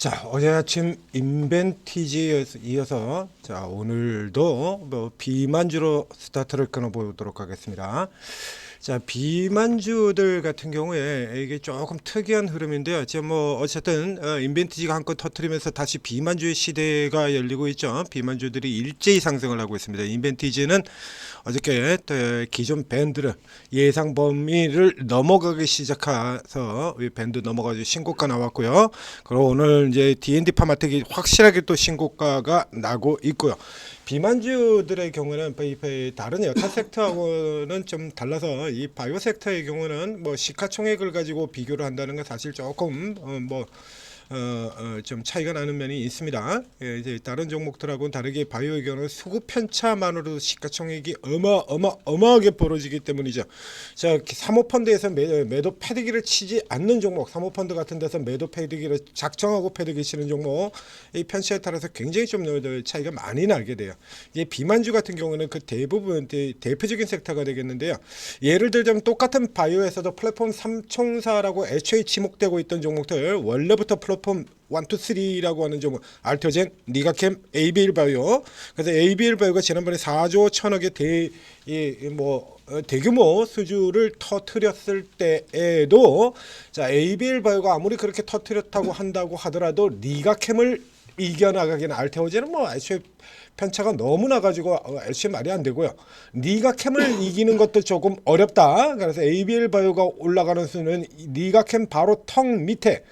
자, 어제 아침 인벤티지에 이어서 자, 오늘도 뭐 비만주로 스타트를 끊어 보도록 하겠습니다. 자, 비만주들 같은 경우에 이게 조금 특이한 흐름인데요. 지금 뭐 어쨌든 인벤티지가 한껏 터트리면서 다시 비만주의 시대가 열리고 있죠. 비만주들이 일제히 상승을 하고 있습니다. 인벤티지는 어저께 기존 밴드를 예상 범위를 넘어가기 시작해서 밴드 넘어가지고 신고가 나왔고요. 그리고 오늘 이제 D&D 파마텍이 확실하게 또 신고가가 나고 있고요. 비만주들의 경우는 다른 여타 섹터하고는 좀 달라서 이 바이오 섹터의 경우는 뭐 시가총액을 가지고 비교를 한다는 건 사실 조금 좀 차이가 나는 면이 있습니다. 예, 이제 다른 종목들하고는 다르게 바이오의 경우는 수급 편차만으로도 시가총액이 어마어마하게 벌어지기 때문이죠. 자, 사모펀드에서 매도 패드기를 치지 않는 종목, 사모펀드 같은 데서 매도 패드기를 작정하고 패드기 치는 종목, 이 편차에 따라서 굉장히 좀 차이가 많이 나게 돼요. 이제 비만주 같은 경우는 그 대부분 대표적인 섹터가 되겠는데요. 예를 들자면 똑같은 바이오에서도 플랫폼 3총사라고 애초에 지목되고 있던 종목들, 원래부터 플랫폼 1, 2, 3라고 하는 종목, 알테오젠, 니가캠, ABL바이오. 그래서 ABL바이오가 지난번에 4조 1천억의 대규모 수주를 터트렸을 때에도, 자, ABL바이오가 아무리 그렇게 터트렸다고 한다고 하더라도 니가캠을 이겨나가기는, 알테오젠은 뭐 애초에 편차가 너무 나가지고 애초에 말이 안 되고요. 니가캠을 이기는 것도 조금 어렵다. 그래서 ABL바이오가 올라가는 수는 니가캠 바로 턱 밑에,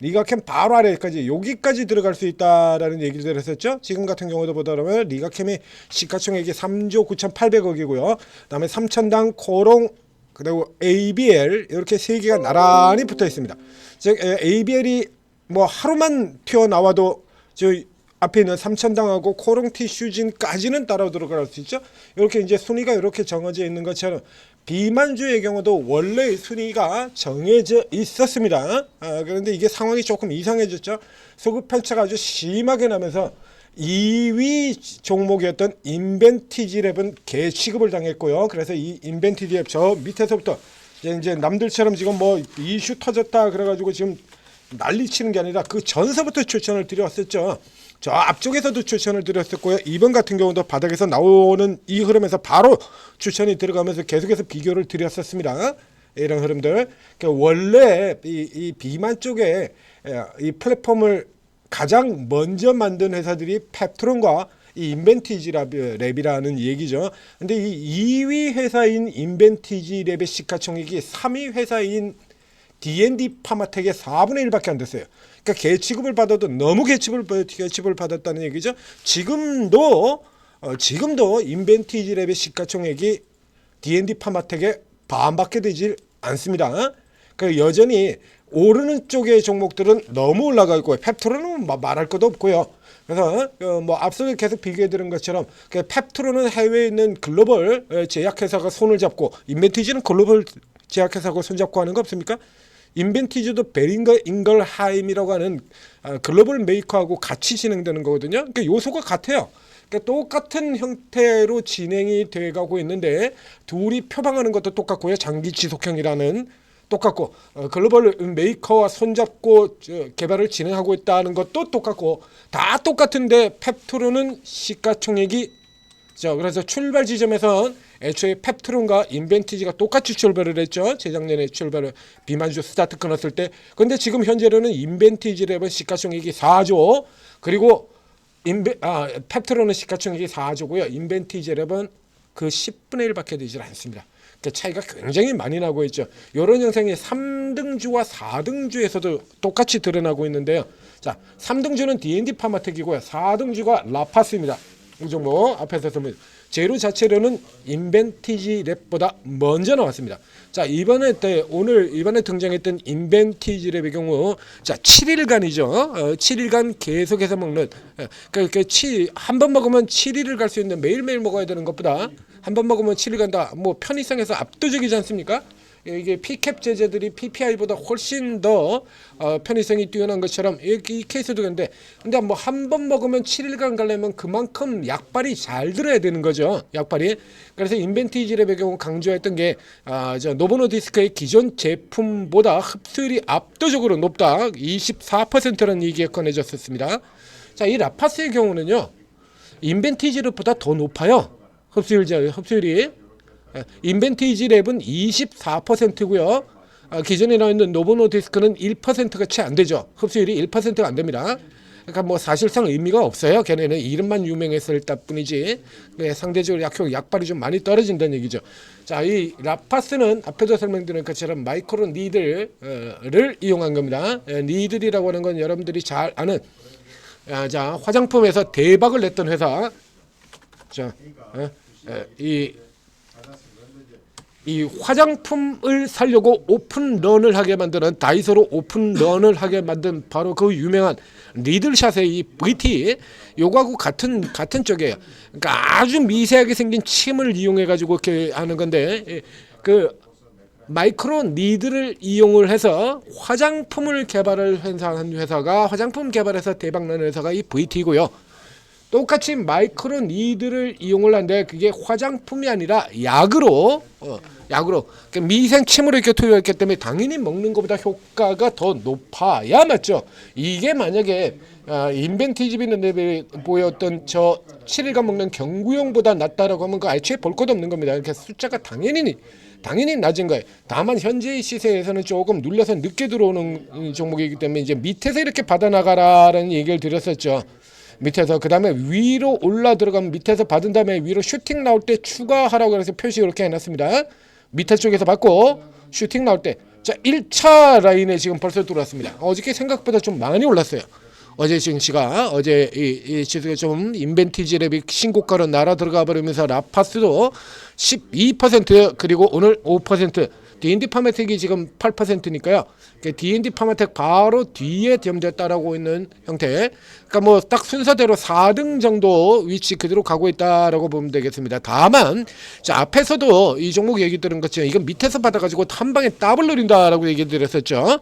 리가캠 바로 아래까지, 여기까지 들어갈 수 있다라는 얘기를 했었죠. 지금 같은 경우도 보다보면 리가캠이 시가총액이 3조 9,800억이고요. 그다음에 삼천당, 코롱, 그리고 ABL 이렇게 세 개가 나란히 붙어 있습니다. 즉 ABL이 뭐 하루만 튀어나와도 저 앞에 있는 삼천당하고 코롱 티슈진까지는 따라 들어갈 수 있죠. 이렇게 이제 순위가 이렇게 정해져 있는 것처럼 비만주의 경우도 원래 순위가 정해져 있었습니다. 그런데 이게 상황이 조금 이상해졌죠. 소급 편차가 아주 심하게 나면서 2위 종목이었던 인벤티지랩은 개취급을 당했고요. 그래서 이 인벤티지랩 저 밑에서부터 이제 남들처럼 지금 뭐 이슈 터졌다 그래가지고 지금 난리치는 게 아니라 그 전서부터 추천을 드렸었죠. 저 앞쪽에서도 추천을 드렸었고요. 이번 같은 경우도 바닥에서 나오는 이 흐름에서 바로 추천이 들어가면서 계속해서 비교를 드렸었습니다. 이런 흐름들. 그러니까 원래 이 비만 쪽에 이 플랫폼을 가장 먼저 만든 회사들이 펩트론과 이 인벤티지랩이라는 얘기죠. 근데 이 2위 회사인 인벤티지랩의 시가총액이 3위 회사인 D&D 파마텍의 4분의 1밖에 안 됐어요. 그러니까 개취급을 받아도 너무 개취급을 받았다는 얘기죠. 지금도 인벤티지랩의 시가총액이 D&D 파마텍의 반밖에 되질 않습니다. 그러니까 여전히 오르는 쪽의 종목들은 너무 올라가 있고 펩트론은 말할 것도 없고요. 그래서 뭐 앞서 계속 비교해 드린 것처럼 펩트론은 해외에 있는 글로벌 제약회사가 손을 잡고, 인벤티지는 글로벌 제약회사하고 손잡고 하는 거 없습니까? 인벤티지도 베링거 잉걸하임이라고 하는 글로벌 메이커하고 같이 진행되는 거거든요. 그러니까 요소가 같아요. 그러니까 똑같은 형태로 진행이 돼가고 있는데 둘이 표방하는 것도 똑같고요. 장기 지속형이라는 똑같고, 글로벌 메이커와 손잡고 개발을 진행하고 있다는 것도 똑같고, 다 똑같은데 펩트론은 시가총액이, 그래서 출발 지점에선 애초에 펩트론과 인벤티지가 똑같이 출발을 했죠. 재작년에 출발을 비만주 스타트 끊었을 때. 근데 지금 현재로는 인벤티지랩은 시가총액이 4조, 그리고 펩트론은 시가총액이 4조고요. 인벤티지랩은 그 10분의 1밖에 되질 않습니다. 그 차이가 굉장히 많이 나고 있죠. 이런 현상이 3등주와 4등주에서도 똑같이 드러나고 있는데요. 자, 3등주는 D&D 파마텍이고요. 4등주가 라파스입니다. 이 종목 앞에서 재료 자체로는 인벤티지랩보다 먼저 나왔습니다. 자, 이번에 등장했던 인벤티지랩의 경우, 자, 7일간이죠. 7일간 계속해서 먹는, 그러니까 한 번 먹으면 7일을 갈 수 있는, 매일매일 먹어야 되는 것보다 한 번 먹으면 7일간 다 뭐 편의성에서 압도적이지 않습니까? 이게 P캡 제제들이 PPI보다 훨씬 더 편의성이 뛰어난 것처럼 이 케이스도 근데 뭐 한 번 먹으면 7일간 가려면 그만큼 약발이 잘 들어야 되는 거죠. 약발이. 그래서 인벤티지랩의 경우 강조했던 게 저 노보노디스크의 기존 제품보다 흡수율이 압도적으로 높다. 24%라는 얘기가 꺼내졌었습니다. 자, 이 라파스의 경우는요. 인벤티지랩보다 더 높아요. 흡수율이. 인벤티지랩은 24%고요. 기존에 나와 있는 노보노디스크는 1%가 채 안 되죠. 흡수율이 1%가 안 됩니다. 그러니까 뭐 사실상 의미가 없어요. 걔네는 이름만 유명했을 뿐이지 상대적으로 약발이 좀 많이 떨어진다는 얘기죠. 자, 이 라파스는 앞에도 설명드린 것처럼 마이크로 니들을 이용한 겁니다. 니들이라고 하는 건 여러분들이 잘 아는 자, 화장품에서 대박을 냈던 회사. 자, 이 화장품을 살려고 오픈런을 하게 만드는 다이소로 오픈런을 하게 만든 바로 그 유명한 리들샷의 이 VT 요거하고 같은 쪽이에요. 그러니까 아주 미세하게 생긴 침을 이용해 가지고 이렇게 하는 건데 그 마이크로 니들을 이용을 해서 화장품을 개발을 한 회사가 화장품 개발해서 대박난 회사가 이 VT고요. 똑같이 마이크로 니들을 이용을 하는데 그게 화장품이 아니라 약으로 그러니까 미생침으로 이렇게 투여했기 때문에 당연히 먹는 것보다 효과가 더 높아야 맞죠. 이게 만약에 인벤티지비는 보였던 저 7일간 먹는 경구용보다 낫다라고 하면 그 애초에 볼 것도 없는 겁니다. 그러니까 숫자가 당연히 낮은 거예요. 다만 현재의 시세에서는 조금 눌려서 늦게 들어오는 종목이기 때문에 이제 밑에서 이렇게 받아나가라는 얘기를 드렸었죠. 밑에서 그 다음에 위로 올라 들어가면 밑에서 받은 다음에 위로 슈팅 나올 때 추가하라고 해서 표시 이렇게 해놨습니다. 밑에 쪽에서 받고 슈팅 나올 때 자 1차 라인에 지금 벌써 들어왔습니다. 어저께 생각보다 좀 많이 올랐어요. 어제 증시가 어제 이 지수가 좀 인벤티지랩이 신고가로 날아 들어가 버리면서 라파스도 12% 그리고 오늘 5% D&D 파마텍이 지금 8%니까요. D&D 파마텍 바로 뒤에 점점 따라오고 있는 형태. 그러니까 뭐 딱 순서대로 4등 정도 위치 그대로 가고 있다라고 보면 되겠습니다. 다만 자 앞에서도 이 종목 얘기 들은 것처럼 이건 밑에서 받아가지고 한 방에 더블 노린다라고 얘기 드렸었죠.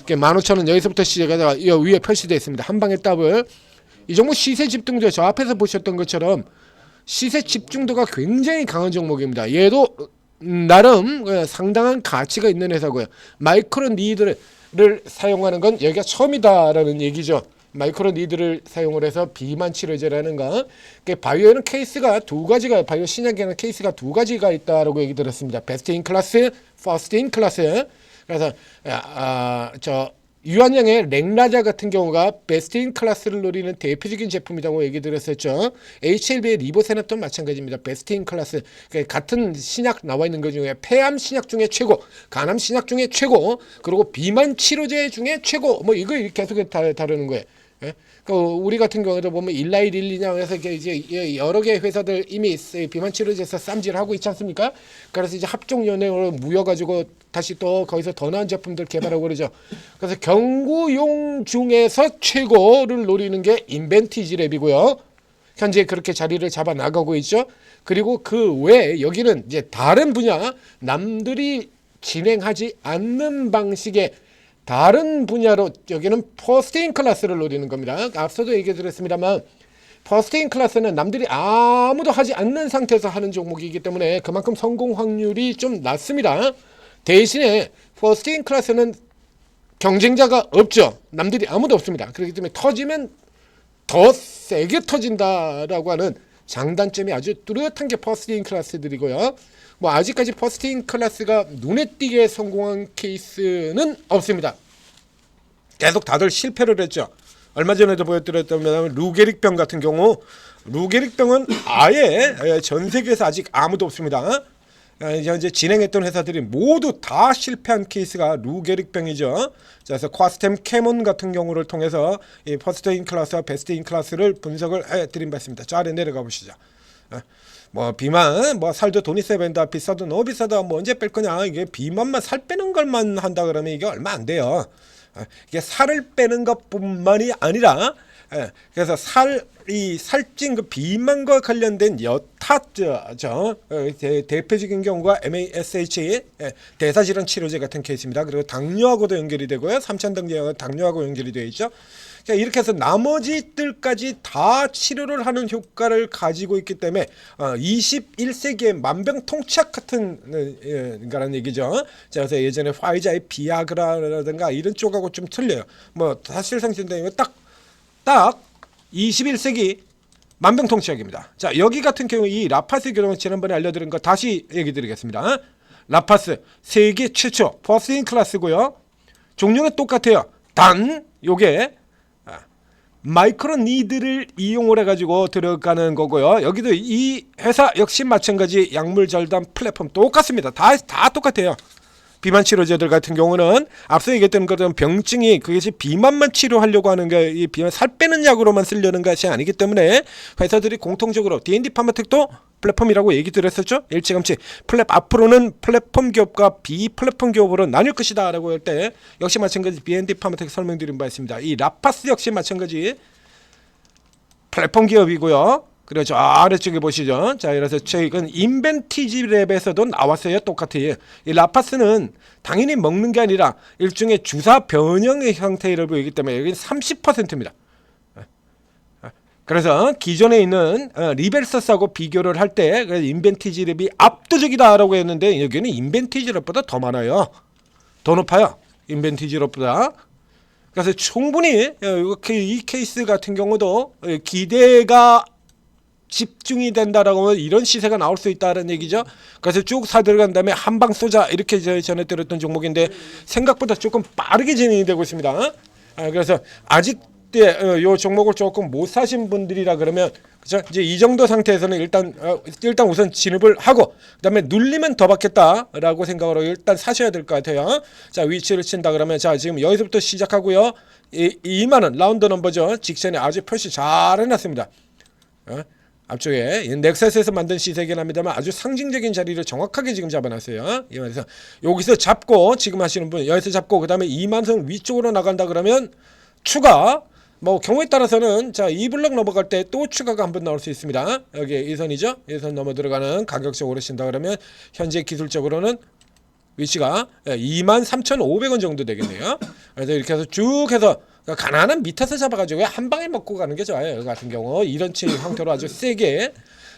15,000원 여기서부터 시작해서 위에 표시되어 있습니다. 한 방에 더블. 이 종목 시세 집중도 저 앞에서 보셨던 것처럼 시세 집중도가 굉장히 강한 종목입니다. 얘도 나름 상당한 가치가 있는 회사고요. 마이크로 니들을 사용하는 건 여기가 처음이다라는 얘기죠. 마이크로 니들을 사용을 해서 비만 치료제라는 거. 바이오에는 케이스가 두 가지가 바이오 신약에는 케이스가 두 가지가 있다라고 얘기 들었습니다. 베스트 인 클래스, 퍼스트 인 클래스. 그래서 저 유한양의 렉라자 같은 경우가 베스트 인 클래스를 노리는 대표적인 제품이라고 얘기 드렸었죠. HLB의 리보세납도 마찬가지입니다. 베스트 인 클래스. 같은 신약 나와 있는 것 중에 폐암 신약 중에 최고, 간암 신약 중에 최고, 그리고 비만 치료제 중에 최고. 뭐 이거 계속 다루는 거예요. 예? 우리 같은 경우도 보면 일라이 릴리냐 해서 이제 여러 개 회사들 이미 비만 치료제에서 쌈질하고 있지 않습니까? 그래서 이제 합종연행으로 모여가지고 다시 또 거기서 더 나은 제품들 개발하고 그러죠. 그래서 경구용 중에서 최고를 노리는 게 인벤티지랩이고요. 현재 그렇게 자리를 잡아 나가고 있죠. 그리고 그 외에 여기는 이제 다른 분야 남들이 진행하지 않는 방식의 다른 분야로 여기는 퍼스트 인 클래스를 노리는 겁니다. 앞서도 얘기 드렸습니다만 퍼스트 인 클래스는 남들이 아무도 하지 않는 상태에서 하는 종목이기 때문에 그만큼 성공 확률이 좀 낮습니다. 대신에 퍼스트 인 클래스는 경쟁자가 없죠. 남들이 아무도 없습니다. 그렇기 때문에 터지면 더 세게 터진다라고 하는 장단점이 아주 뚜렷한 게 퍼스트 인 클래스들이고요. 뭐 아직까지 퍼스트 인 클래스가 눈에 띄게 성공한 케이스는 없습니다. 계속 다들 실패를 했죠. 얼마 전에도 보여드렸다면 루게릭병 같은 경우 루게릭병은 아예 전 세계에서 아직 아무도 없습니다. 현재 진행했던 회사들이 모두 다 실패한 케이스가 루게릭병이죠. 그래서 쿼스템 캐몬 같은 경우를 통해서 이 퍼스트 인 클래스와 베스트 인 클래스를 분석을 해드린 바 있습니다. 저 아래 내려가 보시죠. 뭐 비만 뭐 살도 돈 있어야 된다, 비싸도 너무 비싸다, 뭐 언제 뺄 거냐. 이게 비만만 살 빼는 것만 한다 그러면 이게 얼마 안 돼요. 이게 살을 빼는 것뿐만이 아니라 예, 그래서 이 살찐 그 비만과 관련된 여타 대표적인 경우가 MASH 대사질환 치료제 같은 케이스입니다. 그리고 당뇨하고도 연결이 되고요. 3차 당뇨하고 연결이 되어 있죠. 이렇게 해서 나머지들까지 다 치료를 하는 효과를 가지고 있기 때문에 21세기의 만병통치약 같은 거라는 얘기죠. 자, 그래서 예전에 화이자의 비아그라라든가 이런 쪽하고 좀 틀려요. 뭐 사실상 딱 21세기 만병통치약입니다. 자, 여기 같은 경우 이 라파스 경우 지난번에 알려드린 거 다시 얘기 드리겠습니다. 라파스 세계 최초 퍼스트 인 클래스고요. 종류는 똑같아요. 단 요게 마이크로 니드를 이용을 해가지고 들어가는 거고요. 여기도 이 회사 역시 마찬가지 약물 절단 플랫폼 똑같습니다. 다 똑같아요. 비만 치료제들 같은 경우는 앞서 얘기했던 것처럼 병증이 그것이 비만만 치료하려고 하는 게 이 비만 살 빼는 약으로만 쓰려는 것이 아니기 때문에 회사들이 공통적으로 D&D 파마텍도 플랫폼이라고 얘기 드렸었죠. 일찌감치 앞으로는 플랫폼 기업과 비플랫폼 기업으로 나뉠 것이다 라고 할 때 역시 마찬가지 D&D 파마텍 설명드린 바 있습니다. 이 라파스 역시 마찬가지 플랫폼 기업이고요. 그리고 저 아래쪽에 보시죠. 자, 그래서 최근 인벤티지 랩에서도 나왔어요. 똑같아요. 이 라파스는 당연히 먹는 게 아니라 일종의 주사 변형의 형태를 보이기 때문에 여기는 30%입니다. 그래서 기존에 있는 리벨서스하고 비교를 할 때 인벤티지 랩이 압도적이다라고 했는데 여기는 인벤티지 랩보다 더 많아요. 더 높아요. 인벤티지 랩보다. 그래서 충분히 이 케이스 같은 경우도 기대가 집중이 된다라고 하면 이런 시세가 나올 수 있다는 얘기죠. 그래서 쭉 사들어간 다음에 한 방 쏘자 이렇게 전에 들었던 종목인데 생각보다 조금 빠르게 진행이 되고 있습니다. 그래서 아직 요 종목을 조금 못 사신 분들이라 그러면 그죠? 이제 이 정도 상태에서는 일단 우선 진입을 하고 그다음에 눌리면 더 받겠다라고 생각으로 일단 사셔야 될 것 같아요. 자, 위치를 친다 그러면 자, 지금 여기서부터 시작하고요. 2만 원 라운드 넘버죠. 직전에 아주 표시 잘 해놨습니다. 앞쪽에 넥서스에서 만든 시세긴 합니다만 아주 상징적인 자리를 정확하게 지금 잡아놨어요. 그래서 여기서 잡고 지금 하시는 분 여기서 잡고 그 다음에 2만선 위쪽으로 나간다 그러면 추가 뭐 경우에 따라서는 자 2블럭 넘어갈 때 또 추가가 한번 나올 수 있습니다. 여기 이 선이죠. 이 선 넘어 들어가는 가격적으로 신다 그러면 현재 기술적으로는 위치가 23,500원 정도 되겠네요. 그래서 이렇게 해서 쭉 해서 가난한 밑에서 잡아가지고 한 방에 먹고 가는 게 좋아요. 여기 같은 경우 이런 형태로 아주 세게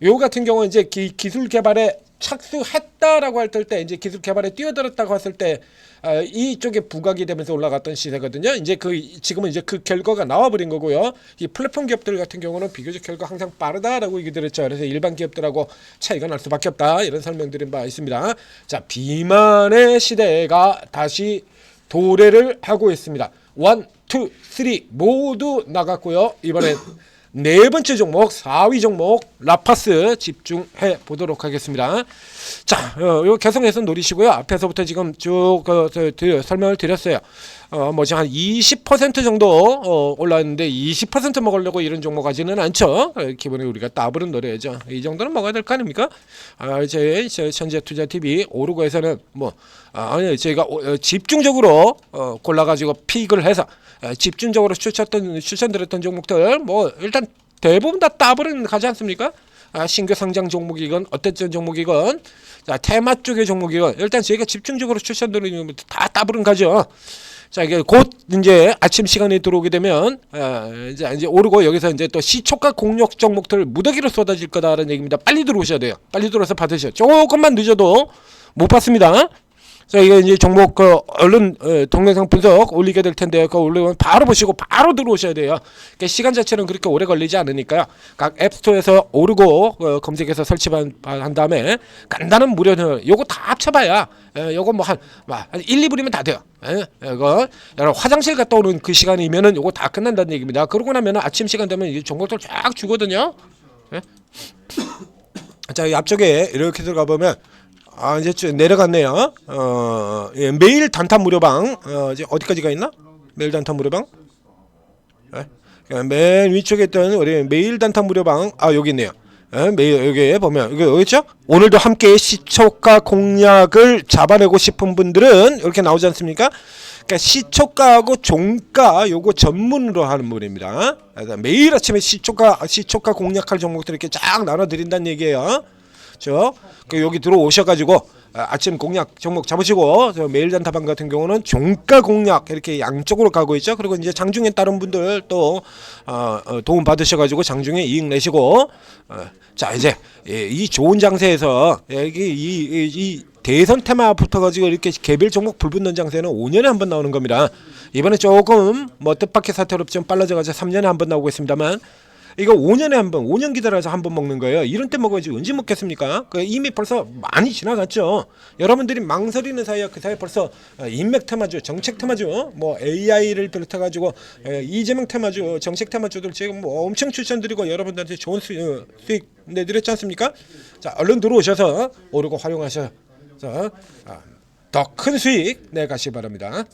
요 같은 경우 이제 기술 개발에 착수했다라고 할 때 이제 기술 개발에 뛰어들었다고 했을 때 이쪽에 부각이 되면서 올라갔던 시세거든요. 이제 지금은 이제 그 결과가 나와버린 거고요. 이 플랫폼 기업들 같은 경우는 비교적 결과 항상 빠르다라고 얘기 드렸죠. 그래서 일반 기업들하고 차이가 날 수밖에 없다 이런 설명드린 바 있습니다. 자, 비만의 시대가 다시 도래를 하고 있습니다. 1, 2, 3 모두 나갔고요. 이번엔 네 번째 종목 4위 종목 라파스 집중해 보도록 하겠습니다. 자, 요 개성에서 노리시고요. 앞에서부터 지금 쭉 설명을 드렸어요. 뭐지 한 20% 정도 올라왔는데 20% 먹으려고 이런 종목 가지는 않죠. 기본에 우리가 따블은 노려야죠. 이 정도는 먹어야 될 거 아닙니까? 제 현재 투자 TV 오르고에서는 저희가 집중적으로 골라가지고 픽을 해서 집중적으로 추천드렸던 종목들 뭐 일단 대부분 다 따블은 가지 않습니까? 신규 상장 종목이건 어떤 종목이건 자 테마 쪽의 종목이건 일단 저희가 집중적으로 추천드리는 것도 다 따블은 가죠. 자, 이게 곧 이제 아침 시간이 들어오게 되면 이제 오르고 여기서 이제 또 시초가 공략 종목들 무더기로 쏟아질 거다라는 얘기입니다. 빨리 들어오셔야 돼요. 빨리 들어와서 받으셔. 조금만 늦어도 못 받습니다. 자, 이게 이제 종목 얼른 동영상 분석 올리게 될 텐데요. 그거 올리면 바로 보시고 바로 들어오셔야 돼요. 그러니까 시간 자체는 그렇게 오래 걸리지 않으니까요. 각 앱스토어에서 오르고 검색해서 설치한 다음에 간단한 무료는 요거 다 합쳐봐야 요거 뭐 한 1, 2분이면 다 돼요. 이거 화장실 갔다 오는 그 시간이면은 요거 다 끝난다는 얘기입니다. 그러고 나면은 아침 시간 되면 이 종목들 쫙 주거든요. 자, 이 앞쪽에 이렇게 들어가 보면 이제 쭉 내려갔네요. 예, 매일 단타 무료방 이제 어디까지가 있나? 매일 단타 무료방? 맨 위쪽에 있던 우리 매일 단타 무료방 여기 있네요. 매일 여기 보면 여기 있죠? 오늘도 함께 시초가 공략을 잡아내고 싶은 분들은 이렇게 나오지 않습니까? 그러니까 시초가하고 종가 요거 전문으로 하는 분입니다. 그래서 매일 아침에 시초가 공략할 종목들 이렇게 쫙 나눠 드린다는 얘기예요. 그 여기 들어오셔가지고 아침 공략 종목 잡으시고 저 매일 단타방 같은 경우는 종가 공략 이렇게 양쪽으로 가고 있죠. 그리고 이제 장중에 다른 분들 또 도움 받으셔가지고 장중에 이익 내시고 자 이제 이 좋은 장세에서 여기 이 대선 테마 붙어가지고 이렇게 개별 종목 불붙는 장세는 5년에 한 번 나오는 겁니다. 이번에 조금 뭐 뜻밖의 사태로 좀 빨라져가지고 3년에 한 번 나오고 있습니다만. 이거 5년에 한 번, 5년 기다려서 한 번 먹는 거예요. 이런 때 먹어야지 언제 먹겠습니까? 이미 벌써 많이 지나갔죠. 여러분들이 망설이는 사이에 그 사이에 벌써 인맥 테마주, 정책 테마주, 뭐 AI를 비롯해가지고 이재명 테마주, 정책 테마주들 지금 뭐 엄청 추천드리고 여러분들한테 좋은 수익 내드렸지 않습니까? 자, 얼른 들어오셔서 오르고 활용하셔서 더 큰 수익 내가시기 바랍니다.